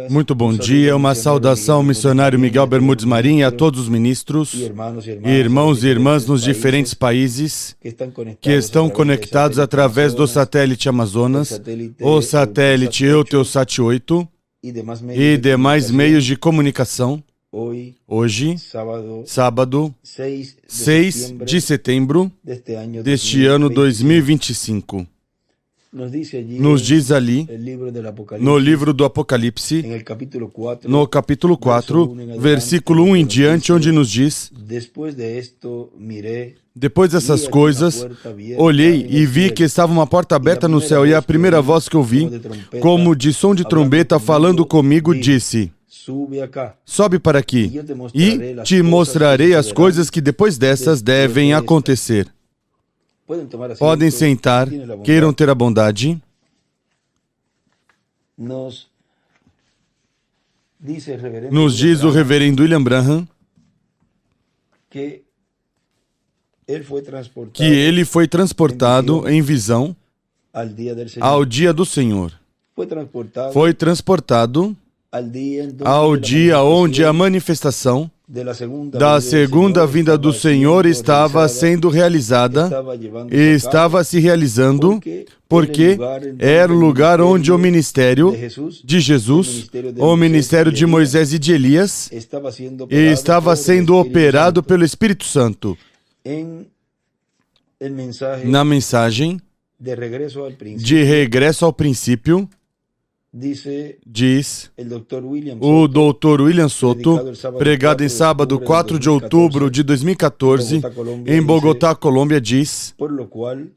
Muito bom dia, uma saudação ao missionário Miguel Bermudes Marim e a todos os ministros, irmãos e irmãs nos diferentes países que estão conectados através do satélite Amazonas, o satélite Eutelsat 8 e demais meios de comunicação. Hoje, sábado, 6 de setembro deste ano 2025. Nos diz ali, no livro do Apocalipse, no capítulo 4, versículo 1 em diante, onde nos diz: depois dessas coisas, olhei e vi que estava uma porta aberta no céu, e a primeira voz que ouvi, como de som de trombeta falando comigo, disse: sobe para aqui, e te mostrarei as coisas que depois dessas devem acontecer. Podem sentar, queiram ter a bondade. Nos diz o reverendo William Branham que ele foi transportado em visão ao dia do Senhor. Foi transportado ao dia onde a manifestação da segunda vinda do Senhor estava sendo realizada e estava se realizando, porque era o lugar onde o ministério de Jesus, o ministério de Moisés e de Elias, estava sendo operado pelo Espírito Santo. Na mensagem de regresso ao princípio, diz o Dr. William Soto, pregado em sábado 4 de outubro de 2014, em Bogotá, Colômbia, diz: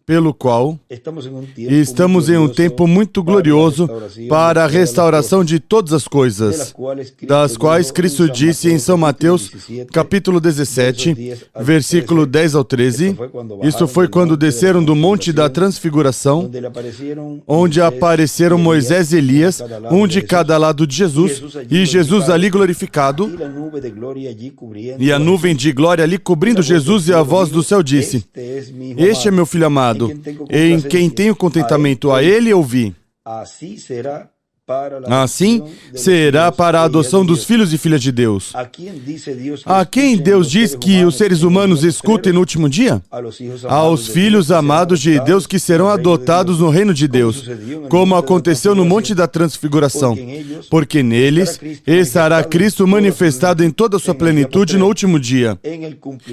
pelo qual estamos em um tempo muito glorioso para a restauração de todas as coisas, das quais Cristo disse em São Mateus, capítulo 17, versículo 10 ao 13. Isso foi quando desceram do Monte da Transfiguração, onde apareceram Moisés e Elias, um de cada lado de Jesus, e Jesus ali glorificado, e a nuvem de glória ali cobrindo Jesus, e a voz do céu disse: este é meu filho amado, em quem tenho contentamento, a ele ouvi. Assim será para a adoção dos filhos e filhas de Deus. A quem Deus diz que os seres humanos escutem no último dia? Aos filhos amados de Deus que serão adotados no reino de Deus, como aconteceu no Monte da Transfiguração, porque neles estará Cristo manifestado em toda a sua plenitude no último dia.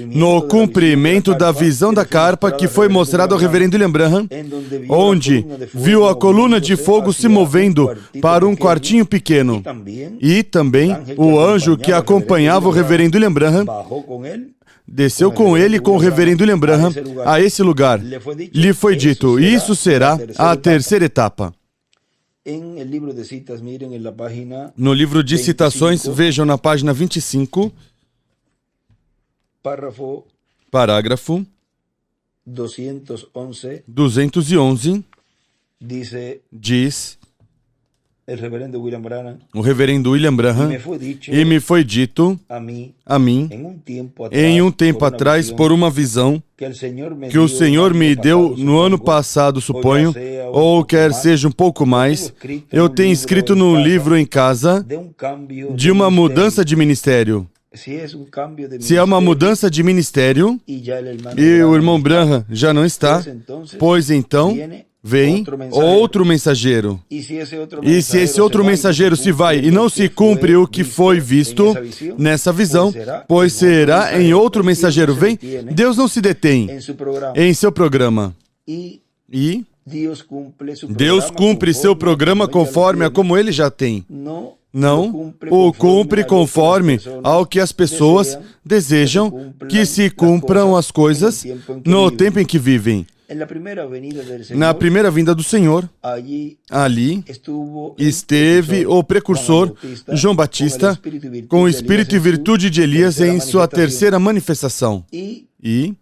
No cumprimento da visão da carpa que foi mostrada ao reverendo William Branham, onde viu a coluna de fogo se movendo para um quartinho pequeno. E também o anjo que acompanhava o reverendo William Branham desceu com ele e com o reverendo William Branham a esse lugar. Lhe foi dito: isso será a terceira etapa. No livro de citações, vejam na página 25, parágrafo 211, diz o reverendo William Branham: e me foi dito a mim, em um tempo atrás, por uma visão que o Senhor me deu no ano passado, suponho, ou quer seja um pouco mais, eu tenho escrito num livro em casa de uma mudança de ministério. Se é uma mudança de ministério e o irmão Branham já não está, pois então vem outro mensageiro. E se esse outro mensageiro se vai e não se cumpre o que foi visto nessa visão, pois será em outro mensageiro vem, Deus não se detém em seu programa. E Deus cumpre seu programa conforme a como ele já tem. Não o cumpre conforme ao que as pessoas desejam que se cumpram as coisas no tempo em que vivem. Na primeira vinda do Senhor, ali esteve o precursor João Batista com o espírito e virtude de Elias em sua terceira manifestação. E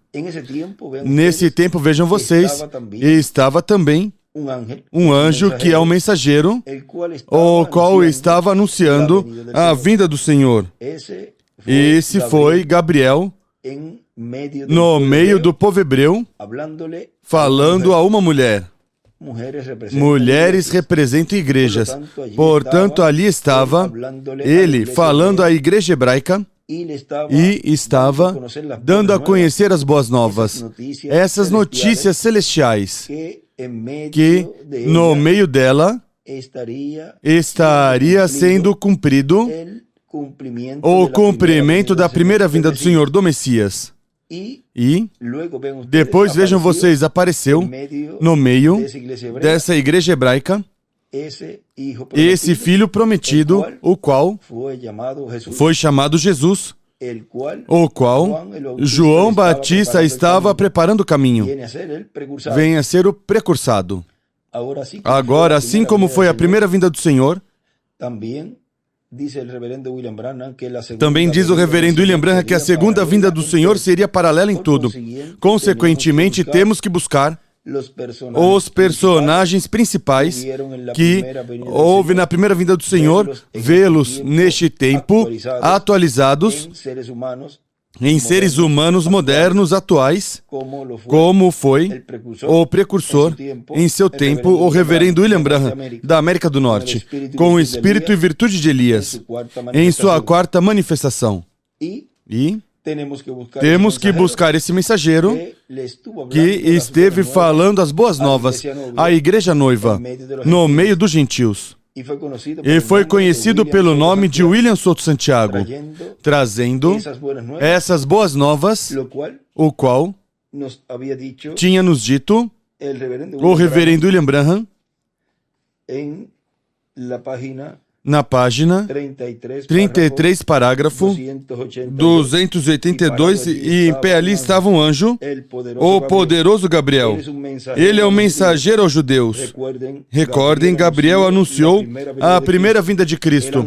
nesse tempo, vejam vocês, estava também um anjo que é um mensageiro, o qual estava anunciando a vinda do Senhor. Esse foi Gabriel, no meio do povo hebreu, falando a uma mulher. Mulheres representam igrejas. Portanto, ali estava ele falando à igreja hebraica e estava dando a conhecer as boas novas. Essas notícias celestiais que no meio dela estaria sendo cumprido o cumprimento da primeira vinda do Senhor, do Messias. E depois, vejam vocês, apareceu no meio dessa igreja hebraica esse filho prometido, o qual foi chamado Jesus, o qual João Batista estava preparando o caminho. Vem a ser o precursado. Agora, assim como foi a primeira vinda do Senhor, também diz o reverendo William Branham que a segunda vinda do Senhor seria paralela em tudo. Consequentemente, temos que buscar os personagens principais que houve na primeira vinda do Senhor, vê-los neste tempo atualizados em seres humanos modernos, atuais, como foi o precursor em seu tempo, o reverendo William Branham, da América do Norte, com o espírito e virtude de Elias, em sua quarta manifestação. E temos que buscar esse mensageiro que esteve falando as boas novas à igreja noiva, no meio dos gentios. E foi conhecido pelo nome de William Souto Santiago, trazendo essas boas novas, o qual tinha nos dito o reverendo William Branham na página 33, parágrafo 282, e em pé ali estava um anjo, o poderoso Gabriel. Ele é o mensageiro aos judeus. Recordem, Gabriel anunciou a primeira vinda de Cristo.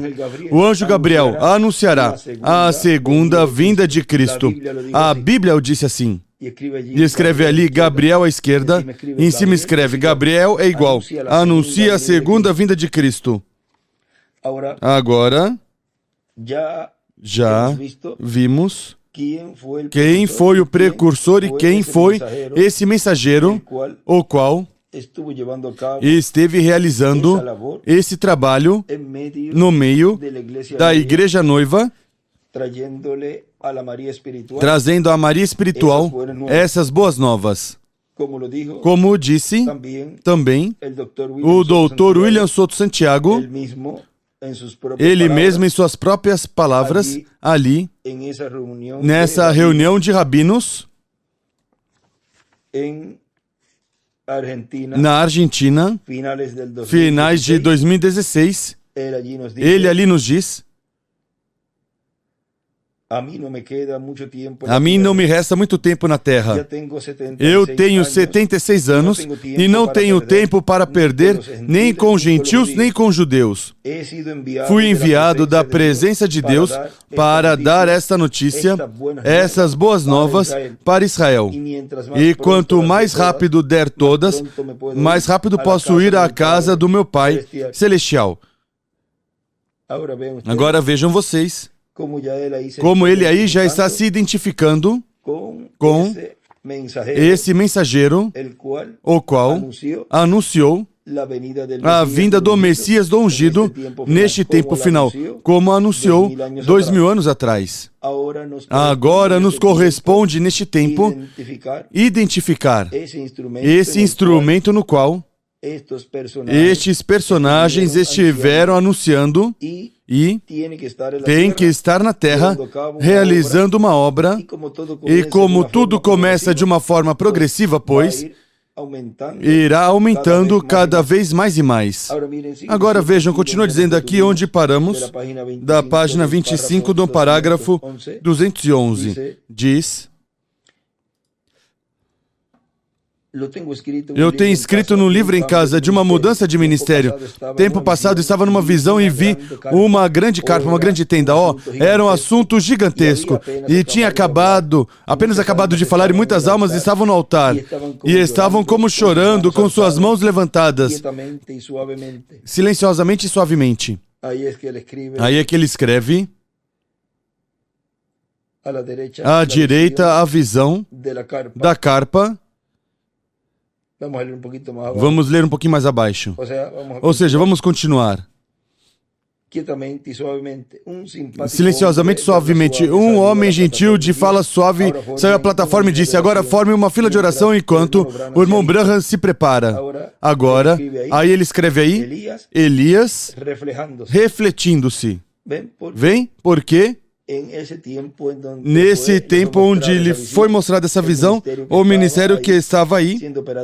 O anjo Gabriel anunciará a segunda vinda de Cristo. A Bíblia o disse assim. E escreve ali Gabriel à esquerda, e em cima escreve Gabriel é igual, anuncia a segunda vinda de Cristo. Agora, já vimos quem foi o precursor e quem foi esse mensageiro, o qual esteve realizando esse trabalho no meio da igreja noiva, trazendo a Maria espiritual essas boas novas. Como disse também o Dr. William Souto Santiago, ele mesmo, em suas próprias palavras, ali, nessa reunião de rabinos, na Argentina, finais de 2016, ele ali nos diz: a mim não me resta muito tempo na Terra. Eu tenho 76 anos e não tenho tempo para perder nem com gentios nem com judeus. Fui enviado da presença de Deus para dar esta notícia, essas boas novas para Israel. E quanto mais rápido der todas, mais rápido posso ir à casa do meu Pai Celestial. Agora vejam vocês como ele aí já está se identificando com esse mensageiro, o qual anunciou a vinda do Messias do ungido neste tempo final, como anunciou 2000 anos atrás. Agora nos corresponde neste tempo identificar esse instrumento no qual estes personagens estiveram anunciando e tem que estar na Terra realizando uma obra, e como tudo começa de uma forma progressiva, pois irá aumentando cada vez mais e mais. Agora vejam, continua dizendo aqui onde paramos, da página 25 do parágrafo 211. Diz: eu tenho escrito no livro em casa de uma mudança de ministério. Tempo passado estava numa visão e vi uma grande carpa, uma grande tenda. Era um assunto gigantesco. E tinha apenas acabado de falar, e muitas almas estavam no altar. E estavam como chorando, com suas mãos levantadas, silenciosamente e suavemente. Aí é que ele escreve: à direita, a visão da carpa, Vamos ler um pouquinho mais abaixo. Ou seja, vamos continuar. Silenciosamente, suavemente, um homem gentil de fala suave saiu à plataforma e disse: agora forme uma fila de oração enquanto o irmão Branham se prepara. Agora, aí ele escreve aí, Elias refletindo-se. Vem, porque nesse tempo onde lhe foi mostrada essa visão, o ministério que estava aí,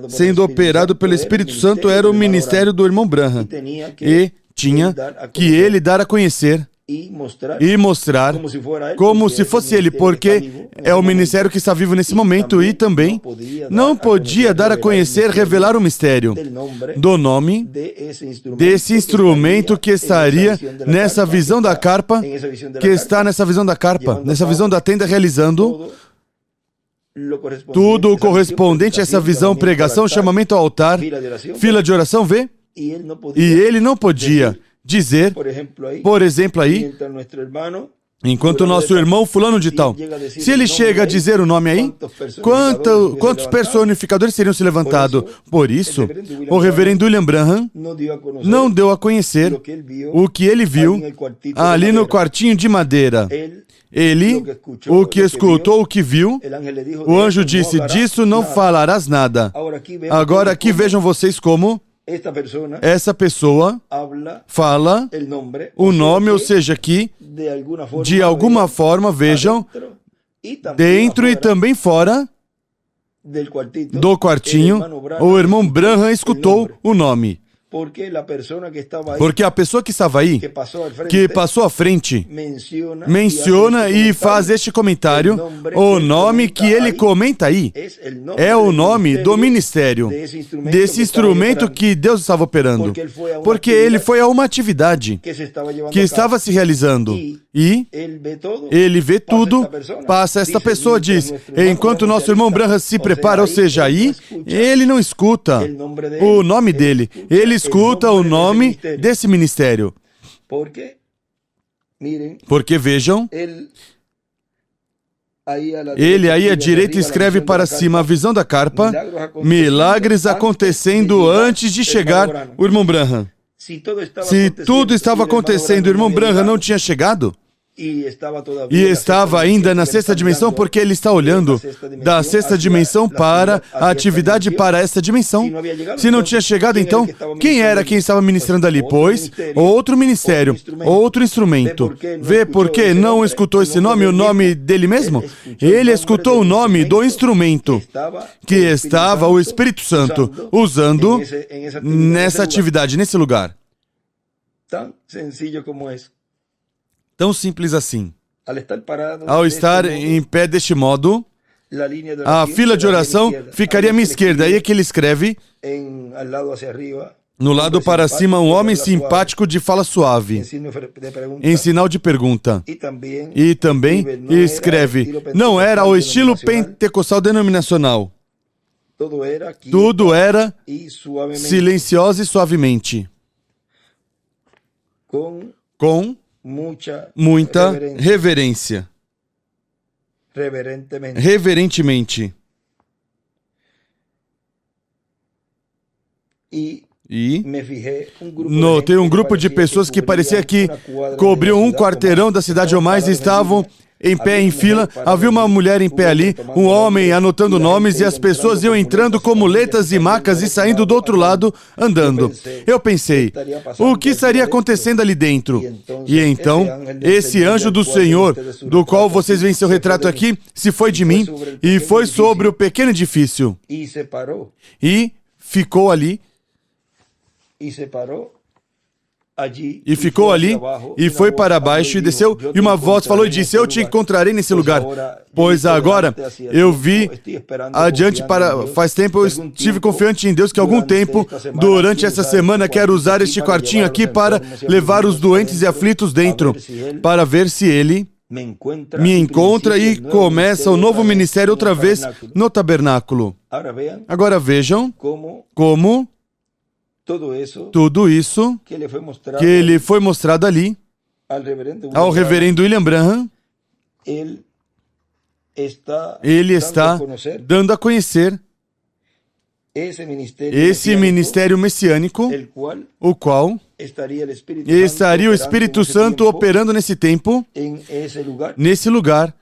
sendo operado pelo Espírito Santo, era o ministério do irmão Branham. E tinha que ele dar a conhecer e mostrar como se fosse ele, porque é o ministério que está vivo nesse momento e também não podia dar a conhecer, revelar o mistério do nome desse instrumento que estaria nessa visão da carpa, que está nessa visão da carpa, nessa visão da tenda, realizando tudo o correspondente a essa visão, pregação, chamamento ao altar, fila de oração, vê? E ele não podia dizer, por exemplo aí, enquanto o nosso irmão fulano de tal, se ele chega a dizer o nome aí, quantos personificadores seriam se levantado? Por isso, o reverendo William Branham não deu a conhecer o que ele viu ali no quartinho de madeira. Ele, o que escutou, o que viu, o anjo disse, disso não falarás nada. Agora aqui vejam vocês como essa pessoa fala o nome, ou seja, que de alguma forma, vejam, dentro e também fora do quartinho, o irmão Branham escutou o nome. Porque a pessoa que estava aí, que passou à frente, menciona e faz este comentário, o nome que ele comenta aí é o nome do ministério, desse instrumento que Deus estava operando. Porque ele foi a uma atividade que estava se realizando. E ele vê tudo, passa, esta pessoa diz, enquanto o nosso irmão Branham se prepara, ou seja, aí, ele não escuta o nome dele, ele escuta o nome desse ministério. Porque, vejam, ele aí à direita escreve para cima a visão da carpa, milagres acontecendo antes de chegar o irmão Branham. Se tudo estava acontecendo, o irmão Branham não tinha chegado? E estava ainda na sexta dimensão, porque ele está olhando da sexta dimensão para a atividade para esta dimensão. Se não tinha chegado, então, quem era quem estava ministrando ali? Pois, outro ministério, outro instrumento. Vê por que não escutou esse nome, o nome dele mesmo? Ele escutou o nome do instrumento que estava o Espírito Santo usando nessa atividade, nesse lugar. Tão simples assim. Ao estar em pé deste modo, a fila de oração ficaria à minha esquerda. Aí é que ele escreve, no lado para cima, um homem simpático de fala suave, em sinal de pergunta. E também escreve, não era o estilo pentecostal denominacional. Tudo era silencioso e suavemente. Com muita reverência. Reverentemente. E notei um grupo de pessoas que parecia que cobriam um quarteirão da cidade ou mais e estavam em pé, em fila. Havia uma mulher em pé ali, um homem anotando nomes e as pessoas iam entrando com muletas e macas e saindo do outro lado, andando. Eu pensei, o que estaria acontecendo ali dentro? E então, esse anjo do Senhor, do qual vocês veem seu retrato aqui, se foi de mim e foi sobre o pequeno edifício. E ficou ali. E ficou ali, e foi para baixo e desceu, e uma voz falou e disse, eu te encontrarei nesse lugar, pois agora eu vi adiante faz tempo, eu estive confiante em Deus que algum tempo, durante essa semana, quero usar este quartinho aqui para levar os doentes e aflitos dentro, para ver se Ele me encontra e começa o novo ministério outra vez no tabernáculo. Agora vejam como tudo isso que lhe foi mostrado ali ao reverendo William Branham, ele está dando a conhecer esse ministério messiânico, o qual estaria o Espírito Santo operando nesse tempo, nesse lugar,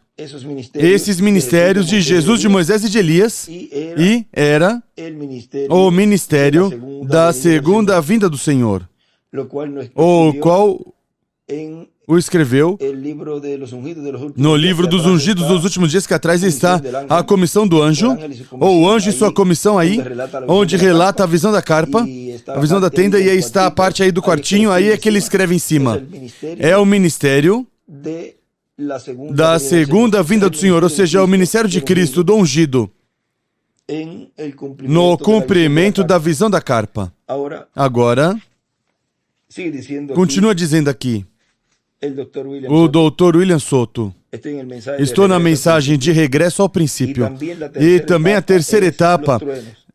esses ministérios de Jesus, de Moisés e de Elias, e era o ministério da segunda vinda do Senhor, o qual o escreveu no livro dos ungidos dos últimos dias, que atrás está a comissão do anjo, ou o anjo e sua comissão aí, onde relata a visão da carpa, a visão da tenda, e aí está a parte aí do quartinho, aí é que ele escreve em cima. É o ministério da segunda vinda do Senhor, ou seja, o ministério de Cristo, do ungido, no cumprimento da visão da carpa. Agora, continua dizendo aqui, o Dr. William Soto. Estou na mensagem de regresso ao princípio. E também a terceira etapa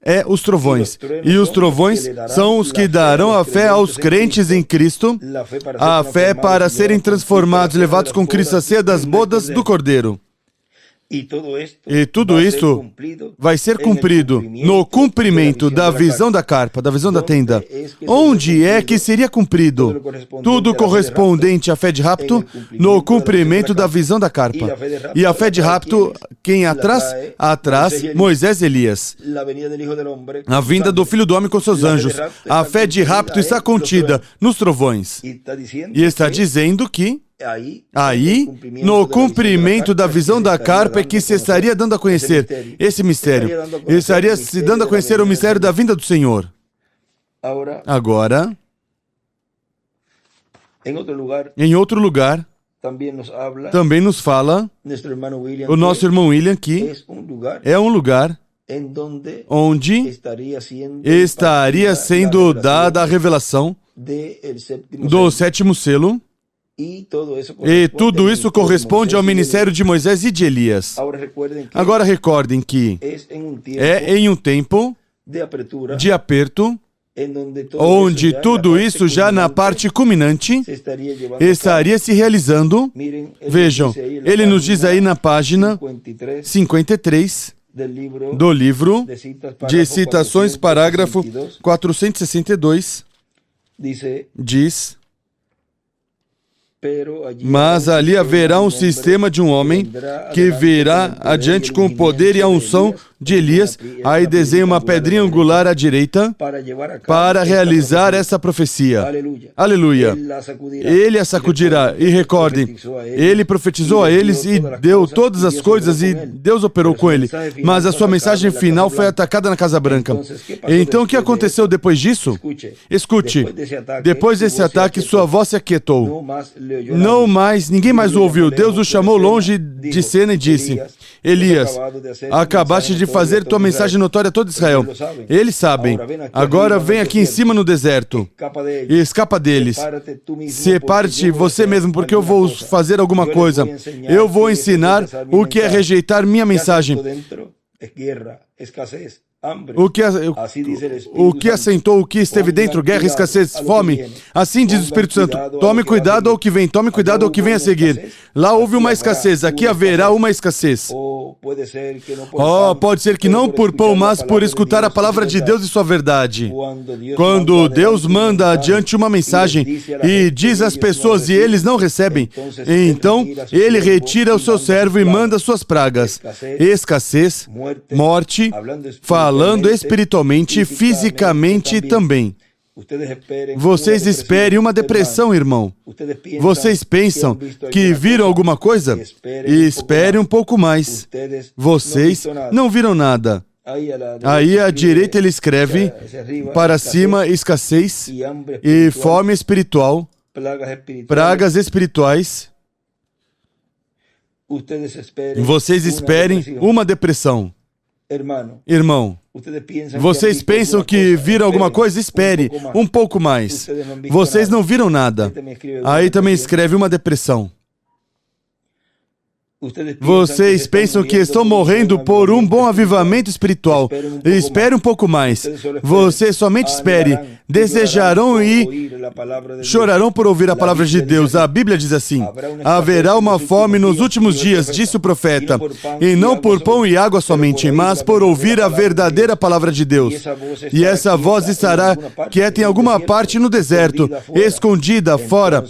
é os trovões. E os trovões são os que darão a fé aos crentes em Cristo, a fé para serem transformados, levados com Cristo à ceia das bodas do Cordeiro. E tudo isso vai ser cumprido no cumprimento da visão da carpa, da visão da tenda. Onde é que seria cumprido? Tudo correspondente à fé de rapto, no cumprimento da visão da carpa. E a fé de rapto, quem atrás? Atrás, Moisés e Elias. A vinda do Filho do Homem com seus anjos. A fé de rapto está contida nos trovões. E está dizendo que aí, no cumprimento da visão da carpa, é que se estaria dando a conhecer esse mistério. Estaria se dando a conhecer o mistério da vinda do Senhor. Agora, em outro lugar, também nos fala o nosso irmão William que é um lugar onde estaria sendo dada a revelação do sétimo selo. E tudo isso corresponde ao ministério de Moisés e de Elias. Agora recordem que é em um tempo de aperto, onde tudo isso já na parte culminante estaria se realizando. Vejam, ele nos diz aí na página 53 do livro de citações, parágrafo 462, diz: mas ali haverá um sistema de um homem que virá adiante com o poder e a unção de Elias. Aí desenha uma pedrinha angular à direita para realizar essa profecia. Aleluia. Ele a sacudirá. E recordem, ele profetizou a eles e deu todas as coisas e Deus operou com ele. Mas a sua mensagem final foi atacada na Casa Branca. Então o que aconteceu depois disso? Escute. Depois desse ataque, sua voz se aquietou. Não mais, ninguém mais o ouviu. Deus o chamou longe de cena e disse: Elias, acabaste de fazer tua mensagem notória a todo Israel. Eles sabem. Agora vem aqui em cima no deserto e escapa deles. Separe-te você mesmo, porque eu vou fazer alguma coisa. Eu vou ensinar o que é rejeitar minha mensagem. O que assentou, o que esteve dentro, guerra, escassez, fome. Assim diz o Espírito Santo: tome cuidado ao que vem, tome cuidado ao que vem a seguir. Lá houve uma escassez, aqui haverá uma escassez. Pode ser que não por pão, mas por escutar a palavra de Deus e sua verdade. Quando Deus manda adiante uma mensagem e diz às pessoas e eles não recebem, então Ele retira o seu servo e manda suas pragas. Escassez, morte, falando espiritualmente e fisicamente também. Vocês esperem uma depressão, irmão. Vocês pensam que viram alguma coisa? E esperem um pouco mais. Vocês não viram nada. Aí à direita ele escreve, para cima, escassez e fome espiritual, pragas espirituais. Vocês esperem uma depressão. Irmão, vocês pensam que viram alguma coisa? Espere um pouco mais. Vocês não viram nada. Aí também escreve uma depressão. Vocês pensam que estão morrendo por um bom avivamento espiritual. Espere um pouco mais. Você somente espere. Desejarão e chorarão por ouvir a palavra de Deus. A Bíblia diz assim: haverá uma fome nos últimos dias, disse o profeta, e não por pão e água somente, mas por ouvir a verdadeira palavra de Deus. E essa voz estará quieta em alguma parte no deserto, escondida, fora,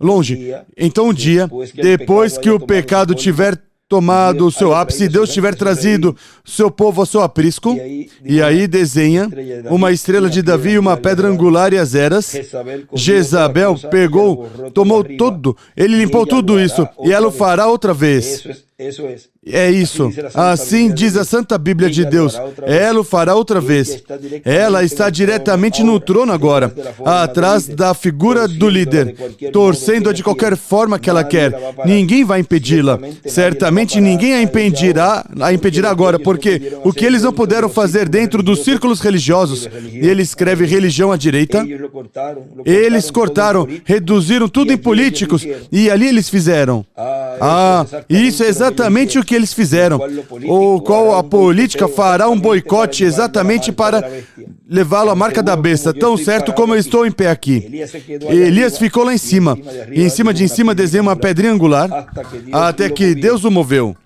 longe. Então um dia, depois que o pecado tiver tomado o seu ápice, Deus tiver trazido seu povo ao seu aprisco, e aí desenha uma estrela de Davi, uma pedra angular e as eras. Jezabel pegou, tomou tudo, ele limpou tudo isso, e ela o fará outra vez. É isso. Assim diz a Santa Bíblia de Deus. Ela o fará outra vez. Ela está diretamente no trono agora, atrás da figura do líder, torcendo-a de qualquer forma que ela quer. Ninguém vai impedi-la. Certamente ninguém a impedirá agora, porque o que eles não puderam fazer dentro dos círculos religiosos, ele escreve religião à direita, eles cortaram, reduziram tudo em políticos, e ali eles fizeram. Isso é exatamente o que eles fizeram, o qual a política fará um boicote exatamente para levá-lo à marca da besta, tão certo como eu estou em pé aqui. Elias ficou lá em cima, e em cima desenha uma pedrinha angular, até que Deus o moveu.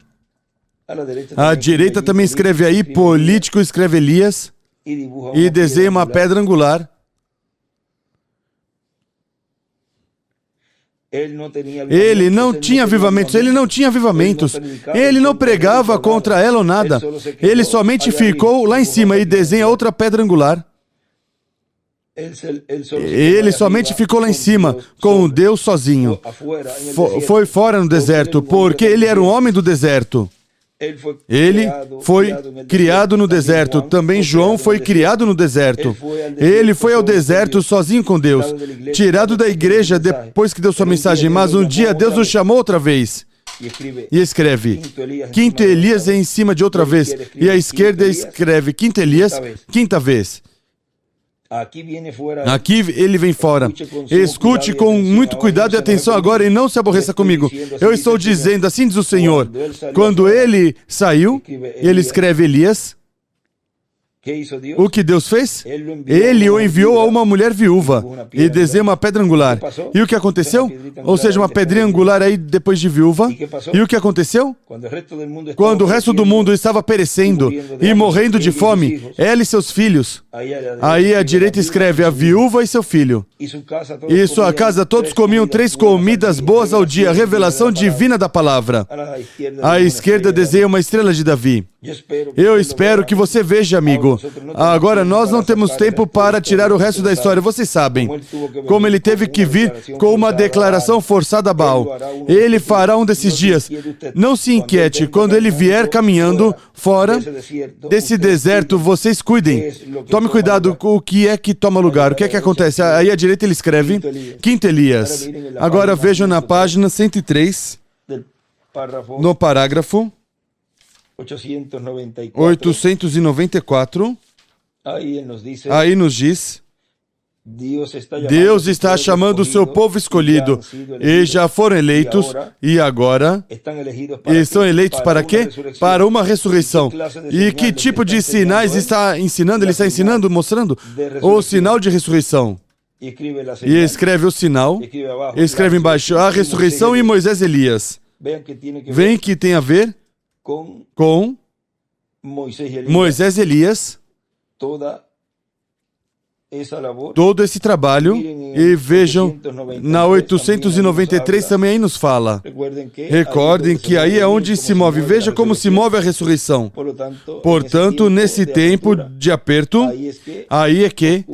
À direita também escreve aí, político escreve Elias, e desenha uma pedra angular. Ele não tinha avivamentos, ele não pregava contra ela ou nada, ele somente ficou lá em cima e desenha outra pedra angular. Ele somente ficou lá em cima, com Deus sozinho. Foi fora no deserto, porque ele era um homem do deserto. Ele foi criado no deserto. Também João foi criado no deserto. Ele foi ao deserto sozinho com Deus, tirado da igreja depois que deu sua mensagem, mas um dia Deus o chamou outra vez. E escreve, quinto Elias em cima de outra vez. E à esquerda escreve, quinto Elias, quinta vez. Aqui ele vem fora. Escute com muito cuidado e atenção agora e não se aborreça comigo. Eu estou dizendo, assim diz o Senhor. Quando ele saiu, ele escreve Elias. O que Deus fez? Ele o enviou a uma mulher viúva e desenha uma pedra angular. E o que aconteceu? Ou seja, uma pedrinha angular aí depois de viúva. E o que aconteceu? Quando o resto do mundo estava perecendo e morrendo de fome, ela e seus filhos. Aí à direita escreve a viúva e seu filho. E sua casa todos comiam 3 comidas boas ao dia, revelação divina da palavra. À esquerda desenha uma estrela de Davi. Eu espero que você veja, amigo. Agora, nós não temos tempo para tirar o resto da história. Vocês sabem como ele teve que vir com uma declaração forçada a Baal. Ele fará um desses dias. Não se inquiete. Quando ele vier caminhando fora desse deserto, vocês cuidem. Tome cuidado com o que é que toma lugar. O que é que acontece? Aí à direita ele escreve quinto Elias. Agora vejam na página 103, no parágrafo 894, aí nos diz, Deus está chamando o seu povo escolhido, e já foram eleitos, e agora estão eleitos para quê? Para uma ressurreição. E que tipo de sinais está ensinando? Ele está ensinando, mostrando o sinal de ressurreição. E escreve o sinal, escreve embaixo, a ressurreição e Moisés e Elias. Vem que tem a ver com Moisés e Elias, todo esse trabalho, e vejam, na 893 também aí nos fala. Recordem que aí é onde se move, veja como se move a ressurreição. Portanto, nesse tempo de aperto, aí é que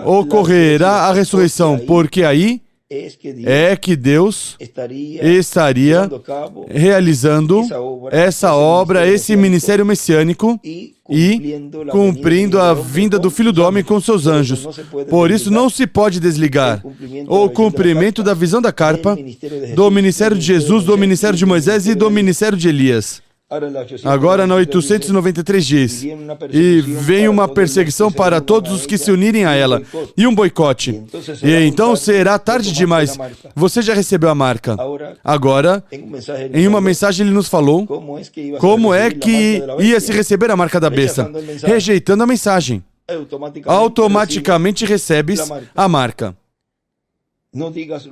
ocorrerá a ressurreição, porque aí é que Deus estaria realizando essa obra, esse ministério messiânico e cumprindo a vinda do Filho do Homem com seus anjos. Por isso não se pode desligar o cumprimento da visão da carpa, do ministério de Jesus, do ministério de Moisés e do ministério de Elias. Agora na 893 diz, e vem uma perseguição para todos os que se unirem a ela, e um boicote. E então será tarde demais. Você já recebeu a marca. Agora, em uma mensagem ele nos falou como é que ia se receber a marca da besta. Rejeitando a mensagem. Automaticamente recebes a marca. Não digas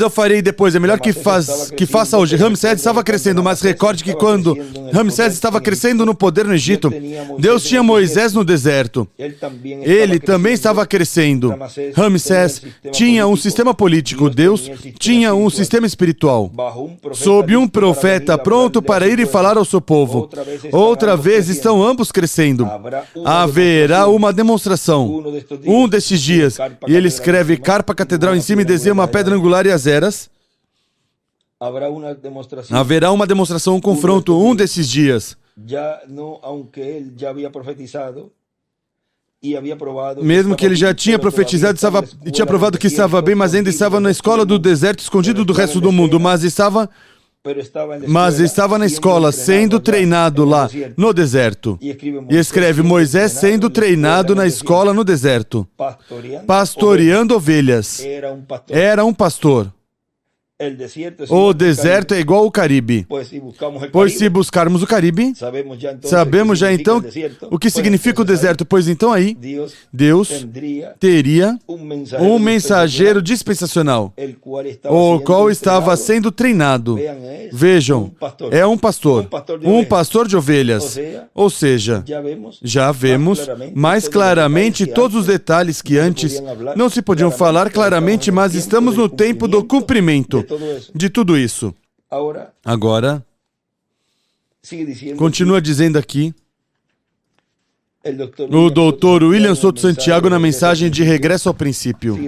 eu farei depois, é melhor que faça hoje. Ramsés estava crescendo, mas recorde que quando Ramsés estava crescendo no poder no Egito, Deus tinha Moisés no deserto. Ele também estava crescendo. Ramsés tinha um sistema político, Deus tinha um sistema espiritual. Sob um profeta pronto para ir e falar ao seu povo. Outra vez estão ambos crescendo. Haverá uma demonstração. Um destes dias, e ele escreve carpa catedral em cima e desenha uma pedra angular e as eras. Haverá uma demonstração, um confronto, um desses dias. Mesmo que ele já tinha profetizado e tinha provado que estava bem, mas ainda estava na escola do deserto, escondido do resto do mundo, mas estava na escola, sendo treinado lá, no deserto. E escreve Moisés sendo treinado na escola no deserto, pastoreando ovelhas. Era um pastor. O deserto é igual ao Caribe. Pois se buscarmos o Caribe, sabemos já então o que significa o deserto. Pois então aí, Deus teria um mensageiro dispensacional, o qual estava sendo treinado. Vejam, é um pastor de ovelhas. Ou seja, já vemos mais claramente todos os detalhes que antes não se podiam falar claramente, mas estamos no tempo do cumprimento de tudo isso. Agora, continua dizendo aqui, o Dr. William Souto Santiago na mensagem de Regresso ao Princípio.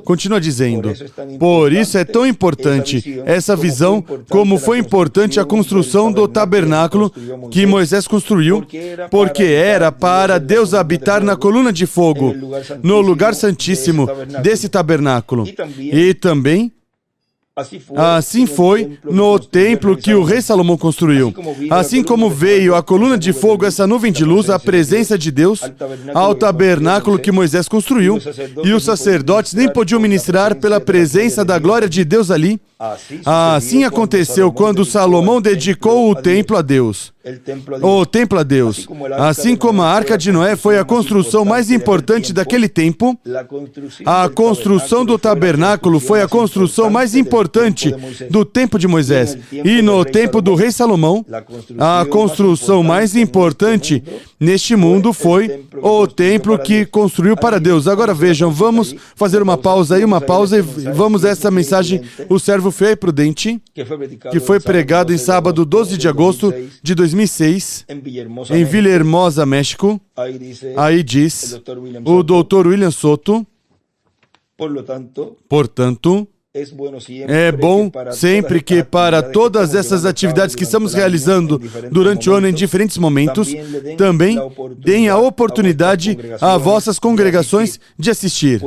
Continua dizendo, por isso é tão importante essa visão, como foi importante a construção do tabernáculo que Moisés construiu, porque era para Deus habitar na coluna de fogo, no lugar santíssimo desse tabernáculo. E também assim foi no templo que o rei Salomão construiu. Assim como veio a coluna de fogo, essa nuvem de luz, a presença de Deus, ao tabernáculo que Moisés construiu, e os sacerdotes nem podiam ministrar pela presença da glória de Deus ali. Assim aconteceu quando Salomão dedicou o templo a Deus. O templo a Deus. Assim como a Arca de Noé foi a construção mais importante daquele tempo, a construção do tabernáculo foi a construção mais importante do tempo de Moisés. E no tempo do rei Salomão, a construção mais importante neste mundo foi o templo que construiu para Deus. Agora vejam, vamos fazer uma pausa e vamos a essa mensagem, o servo fiel e prudente, que foi pregado em sábado 12 de agosto de 2006, em Villahermosa, México. Aí diz o Dr. William Souto, portanto, é bom sempre que para todas essas atividades que estamos realizando durante o ano em diferentes momentos, também deem a oportunidade a vossas congregações de assistir,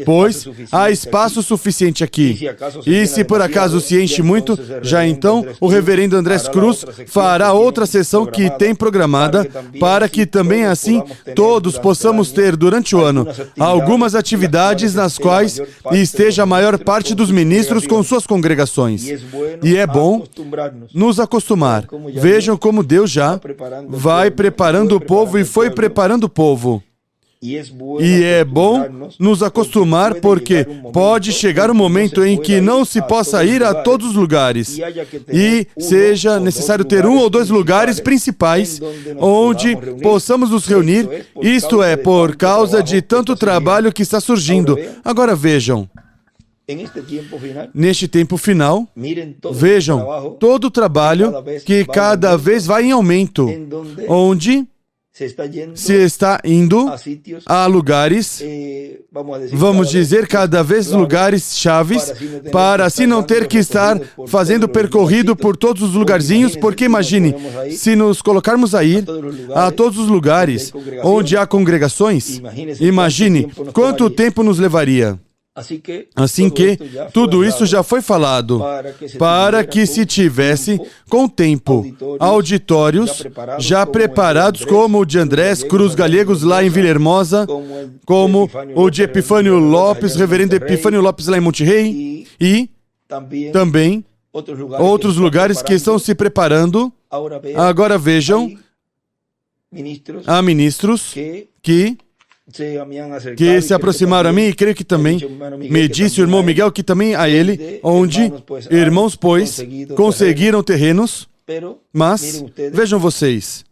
pois há espaço suficiente aqui. E se por acaso se enche muito, já então o reverendo Andrés Cruz fará outra sessão que tem programada para que também assim todos possamos ter durante o ano algumas atividades nas quais esteja a maior parte dos ministros com suas congregações. E é bom nos acostumar. Vejam como Deus já vai preparando o povo e foi preparando o povo. E é bom nos acostumar porque pode chegar um momento em que não se possa ir a todos os lugares e seja necessário ter um ou dois lugares principais onde possamos nos reunir, isto é, por causa de tanto trabalho que está surgindo. Agora vejam, neste tempo final, vejam todo o trabalho que cada vez vai em aumento, onde se está indo a lugares, vamos dizer, cada vez lugares chaves, para assim não ter que estar fazendo percorrido por todos os lugarzinhos, porque imagine, se nos colocarmos a ir a todos os lugares onde há congregações, imagine quanto tempo nos levaria. Assim que tudo isso já foi falado, para que se tivesse, com tempo, auditórios já preparados, como o de Andrés Cruz Gallegos lá em Villahermosa, como o de Epifânio Lopes, reverendo Epifânio Lopes lá em Monterrey, e também outros lugares que estão se preparando. Agora vejam, há ministros que se aproximaram a mim, e creio que também me disse o irmão Miguel que também a ele, onde irmãos, pois, conseguiram terrenos, mas, vejam vocês,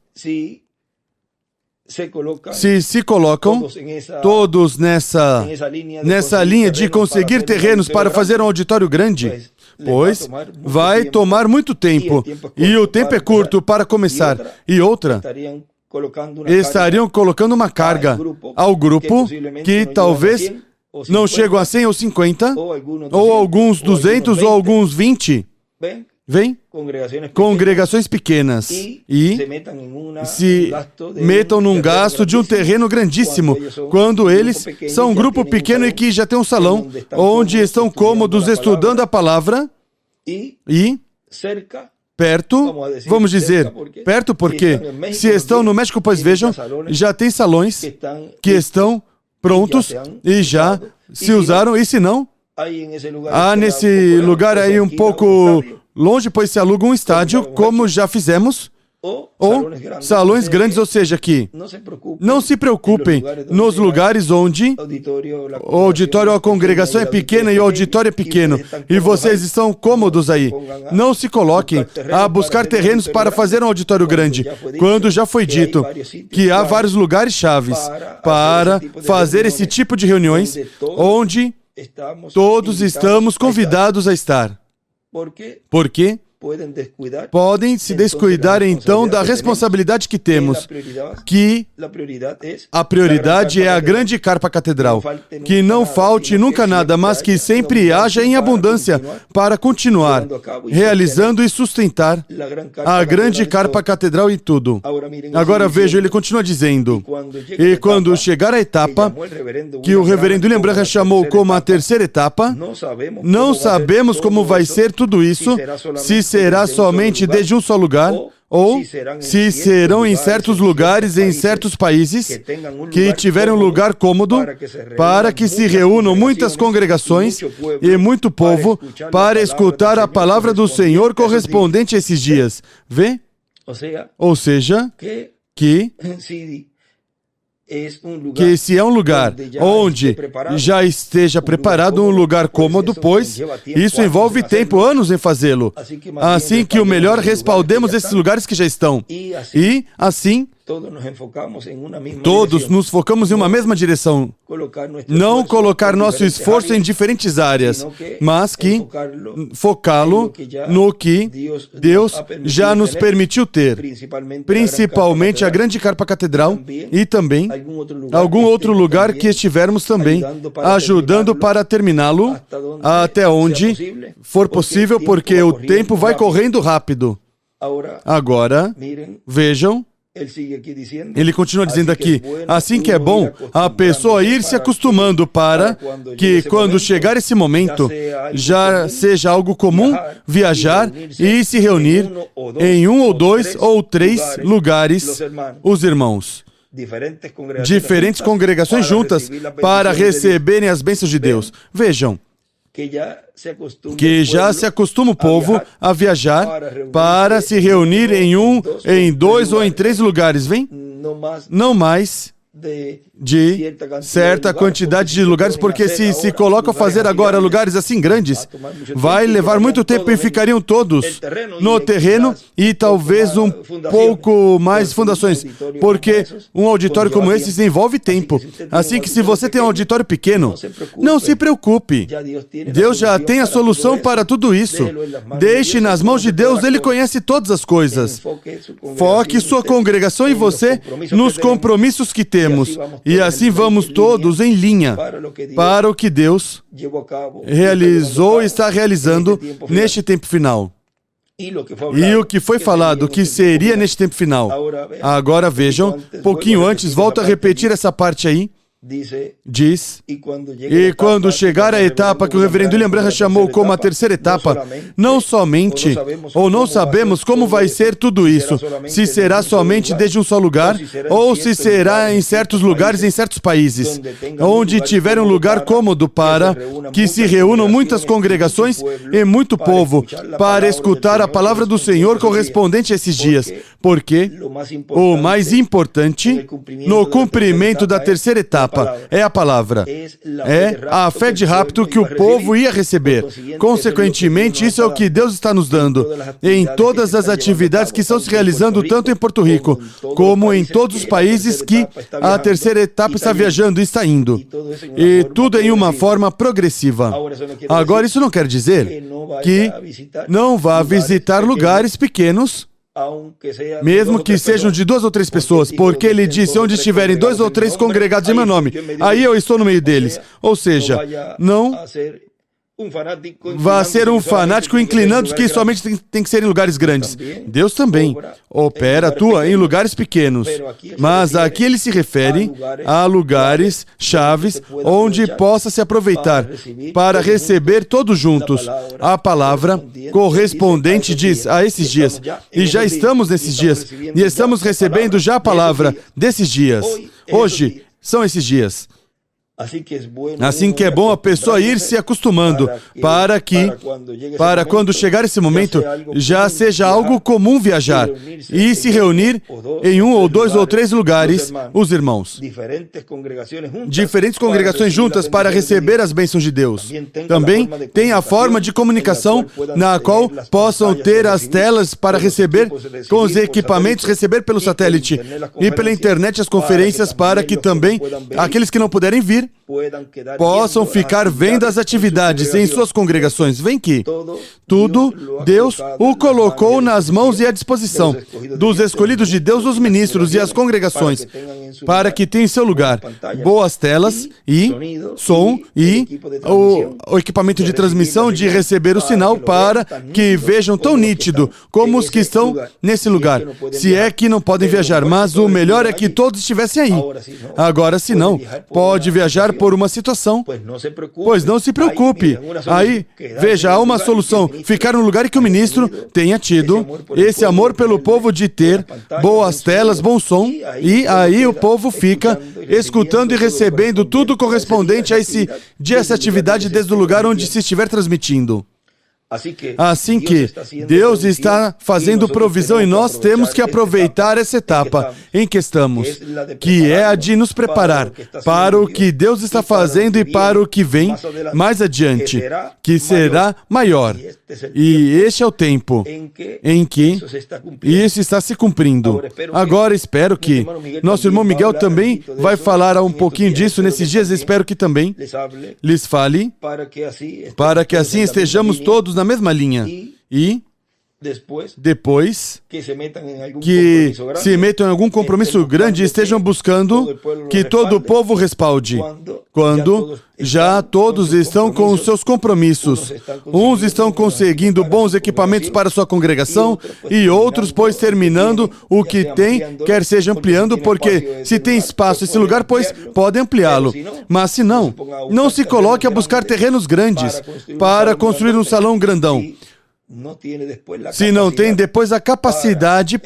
se colocam todos nessa linha de conseguir terrenos para fazer um auditório grande, pois vai tomar muito tempo, e o tempo é curto para começar. E outra, estariam colocando uma carga ao grupo que talvez não chegam a 100 ou 50, ou alguns 200 ou alguns 20. Vem? Congregações pequenas e se metam num gasto de um terreno grandíssimo, quando eles são um grupo pequeno e que já tem um salão onde estão cômodos estudando a palavra e perto, vamos dizer, perto porque se estão no México, pois vejam, já tem salões que estão prontos e já se usaram, e se não, há nesse lugar aí um pouco longe, pois se aluga um estádio, como já fizemos, ou salões grandes, ou seja, que não se preocupem nos lugares onde o auditório, a congregação é pequena e o auditório é pequeno, e vocês estão cômodos aí. Não se coloquem a buscar terrenos para fazer um auditório grande, quando já foi dito que há vários lugares chaves para fazer esse tipo de reuniões, onde todos estamos convidados a estar. Porque podem se descuidar então da responsabilidade que temos, que a prioridade é a grande carpa catedral, que não falte nunca nada, mas que sempre haja em abundância para continuar realizando e sustentar a grande carpa catedral em tudo. Agora veja, ele continua dizendo, e quando chegar a etapa que o reverendo William Branham chamou como a terceira etapa, não sabemos como vai ser tudo isso, se será somente desde um só lugar, ou se serão em certos lugares, em certos países, que tiverem um lugar cômodo, para que se reúnam muitas congregações e muito povo para escutar a palavra do Senhor correspondente a esses dias. Vê? Ou seja, que se é um lugar onde já esteja preparado, um lugar cômodo, pois isso envolve tempo, anos em fazê-lo. Assim que o melhor respaldemos esses lugares que já estão. E assim, todos nos focamos em uma mesma direção. Não colocar nosso esforço em diferentes áreas, mas que focá-lo no que Deus já nos permitiu ter, principalmente a grande carpa catedral e também algum outro lugar que estivermos também ajudando para terminá-lo até onde for possível, porque o tempo vai correndo rápido. Agora, vejam, ele continua dizendo aqui, assim que é bom a pessoa ir se acostumando para que quando chegar esse momento já seja algo comum viajar e se reunir em um ou dois ou três lugares, os irmãos. Diferentes congregações juntas para receberem as bênçãos de Deus. Vejam, que já se acostuma o povo a viajar para se reunir em dois ou em três lugares, vem? Não mais de certa quantidade de lugares, porque se coloca a fazer agora lugares assim grandes, vai levar muito tempo e ficariam todos no terreno e talvez um pouco mais fundações, porque um auditório como esse envolve tempo. Assim que se você tem um auditório pequeno, não se preocupe. Deus já tem a solução para tudo isso. Deixe nas mãos de Deus, Ele conhece todas as coisas. Foque sua congregação e você nos compromissos que temos. E assim vamos todos em linha para o que Deus realizou e está realizando neste tempo final. E o que foi falado que seria neste tempo final. Agora vejam, pouquinho antes, volto a repetir essa parte aí. diz, e quando chegar a etapa que o reverendo William Branham chamou como a terceira etapa, não somente, ou não sabemos como vai ser tudo isso, se será somente desde um só lugar, ou se será em certos lugares, em certos países, onde tiver um lugar cômodo para que se reúnam muitas congregações e muito povo para escutar a palavra do Senhor correspondente a esses dias, porque o mais importante no cumprimento da terceira etapa é a palavra, é a fé de rapto que o povo ia receber. Consequentemente, isso é o que Deus está nos dando em todas as atividades que estão se realizando tanto em Porto Rico como em todos os países que a terceira etapa está viajando e está indo. E tudo em uma forma progressiva. Agora, isso não quer dizer que não vá visitar lugares pequenos, mesmo que sejam de 2 ou 3 pessoas, porque ele disse, onde estiverem 2 ou 3 congregados em meu nome, aí eu estou no meio deles. Ou seja, não vá ser um fanático inclinando que somente tem que ser em lugares grandes. Deus também opera, atua em lugares pequenos. Mas aqui ele se refere a lugares chaves onde possa se aproveitar para receber todos juntos a palavra correspondente, diz, a esses dias. E já estamos nesses dias. E estamos recebendo já a palavra desses dias. Hoje são esses dias. Assim que é bom a pessoa ir se acostumando, para quando chegar esse momento, já seja algo comum viajar e se reunir em 1 ou 2 ou 3 lugares, os irmãos. Diferentes congregações juntas para receber as bênçãos de Deus. Também tem a forma de comunicação na qual possam ter as telas para receber com os equipamentos, receber pelo satélite e pela internet as conferências, para que também aqueles que não puderem vir possam ficar vendo as atividades em suas congregações. Vem aqui. Tudo Deus o colocou nas mãos e à disposição dos escolhidos de Deus, os ministros e as congregações, para que tenham em seu lugar boas telas e som e o equipamento de transmissão de receber o sinal, para que vejam tão nítido como os que estão nesse lugar. Se é que não podem viajar, mas o melhor é que todos estivessem aí. Agora, se não, pode viajar por uma situação, pois não se preocupe. Aí, veja, há uma solução. Ficar no lugar em que o ministro tenha tido esse amor pelo povo de ter boas telas, bom som, e aí o povo fica escutando e recebendo tudo correspondente a essa atividade desde o lugar onde se estiver transmitindo. Assim que Deus está fazendo provisão e nós temos que aproveitar essa etapa em que estamos, que é a de nos preparar para o que Deus está fazendo e para o que vem mais adiante, que será maior. E este é o tempo em que isso está se cumprindo. Agora espero que nosso irmão Miguel também vai falar um pouquinho disso nesses dias. Espero que também lhes fale, para que assim estejamos todos na mesma linha. E depois que se metam em algum compromisso grande, estejam buscando que todo o povo respalde. Quando já todos estão com os seus compromissos. Uns estão conseguindo bons equipamentos para sua congregação e outros, pois, terminando o que tem, quer seja ampliando, porque se tem espaço esse lugar, pois, podem ampliá-lo. Mas se não, não se coloque a buscar terrenos grandes para construir um salão grandão. Se não tem depois a capacidade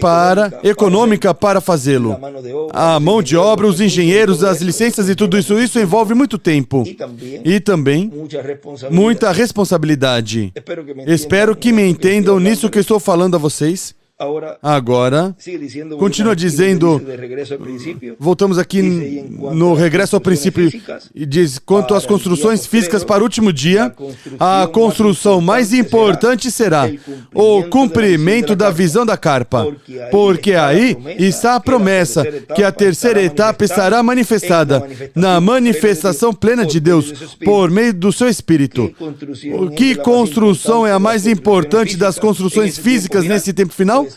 econômica para fazê-lo. A mão de obra, os engenheiros, as licenças e tudo isso, isso envolve muito tempo. E também muita responsabilidade. Espero que me entendam nisso que estou falando a vocês. Agora, continua dizendo, voltamos aqui no regresso ao princípio, e diz, quanto às construções físicas para o último dia, a construção mais importante será o cumprimento da visão da carpa, porque aí está a promessa que a terceira etapa estará manifestada na manifestação plena de Deus, por meio do seu Espírito. Que construção é a mais importante das construções físicas nesse tempo final?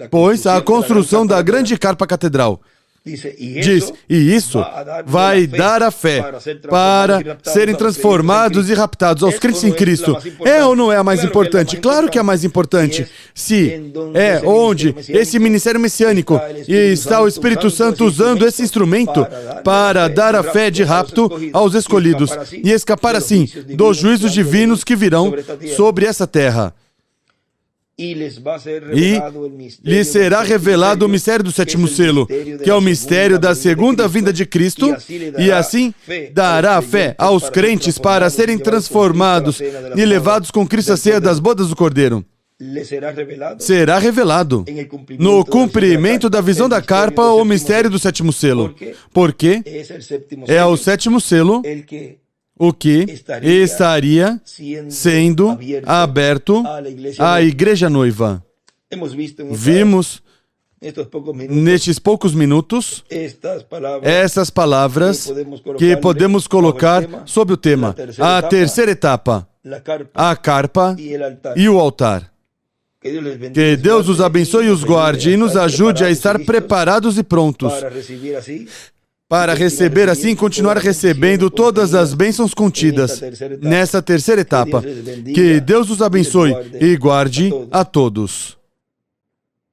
Pois a construção da grande carpa catedral. Diz, e isso vai dar a fé para serem transformados e raptados aos crentes em Cristo. É ou não é a mais importante? Claro que é a mais importante. Se é onde esse ministério messiânico e está o Espírito Santo usando esse instrumento para dar a fé de rapto aos escolhidos e escapar assim dos juízos divinos que virão sobre essa terra. E lhes será revelado o mistério do sétimo selo, que é o mistério da segunda vinda de Cristo, e assim dará fé aos crentes para serem transformados e levados com Cristo à ceia das bodas do Cordeiro. Será revelado no cumprimento da visão da carpa o mistério do sétimo selo, porque é o sétimo selo o que estaria sendo aberto à igreja noiva. Vimos, nestes poucos minutos, essas palavras que podemos colocar sobre o tema. A terceira etapa, a carpa e o altar. Que Deus os abençoe e os guarde e nos ajude a estar preparados e prontos para receber assim, continuar recebendo todas as bênçãos contidas nessa terceira etapa. Que Deus os abençoe e guarde a todos.